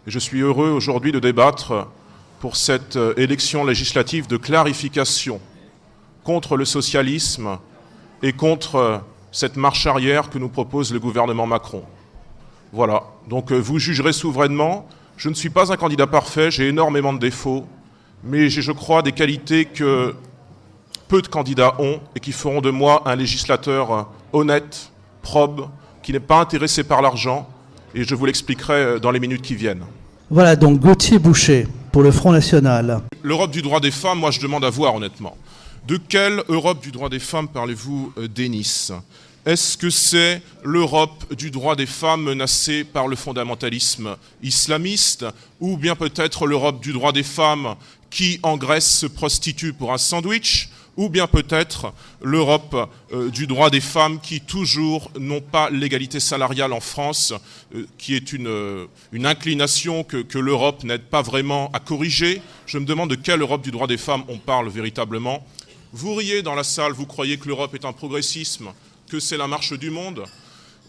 Et je suis heureux aujourd'hui de débattre pour cette élection législative de clarification contre le socialisme et contre cette marche arrière que nous propose le gouvernement Macron. Voilà, donc vous jugerez souverainement. Je ne suis pas un candidat parfait, j'ai énormément de défauts, mais j'ai, je crois, des qualités que peu de candidats ont et qui feront de moi un législateur honnête, probe, qui n'est pas intéressé par l'argent, et je vous l'expliquerai dans les minutes qui viennent. Voilà donc Gauthier Boucher pour le Front National. L'Europe du droit des femmes, moi je demande à voir honnêtement. De quelle Europe du droit des femmes parlez-vous, Denis ? Est-ce que c'est l'Europe du droit des femmes menacée par le fondamentalisme islamiste, ou bien peut-être l'Europe du droit des femmes qui en Grèce se prostitue pour un sandwich, ou bien peut-être l'Europe du droit des femmes qui toujours n'ont pas l'égalité salariale en France, qui est une inclination que l'Europe n'aide pas vraiment à corriger. Je me demande de quelle Europe du droit des femmes on parle véritablement. Vous riez dans la salle, vous croyez que l'Europe est un progressisme, que c'est la marche du monde.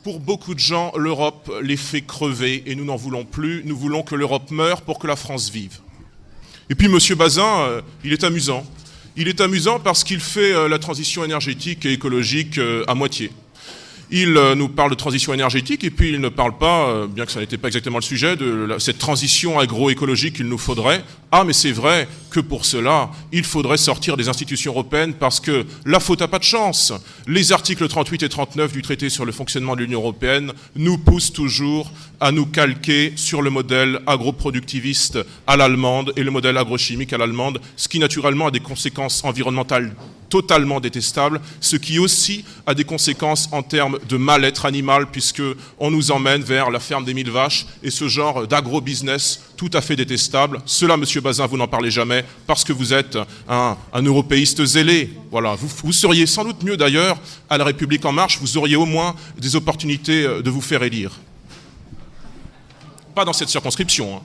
Pour beaucoup de gens, l'Europe les fait crever et nous n'en voulons plus. Nous voulons que l'Europe meure pour que la France vive. Et puis M. Bazin, il est amusant. Il est amusant parce qu'il fait la transition énergétique et écologique à moitié. Il nous parle de transition énergétique et puis il ne parle pas, bien que ça n'était pas exactement le sujet, de cette transition agroécologique qu'il nous faudrait. Ah, mais c'est vrai que pour cela, il faudrait sortir des institutions européennes parce que la faute n'a pas de chance. Les articles 38 et 39 du traité sur le fonctionnement de l'Union européenne nous poussent toujours à nous calquer sur le modèle agroproductiviste à l'allemande et le modèle agrochimique à l'allemande, ce qui naturellement a des conséquences environnementales totalement détestables, ce qui aussi a des conséquences en termes de mal-être animal, puisqu'on nous emmène vers la ferme des 1000 vaches et ce genre d'agro-business tout à fait détestable. Cela, Monsieur Bazin, vous n'en parlez jamais parce que vous êtes un européiste zélé. Voilà. Vous seriez sans doute mieux d'ailleurs à La République En Marche, vous auriez au moins des opportunités de vous faire élire. Pas dans cette circonscription, hein.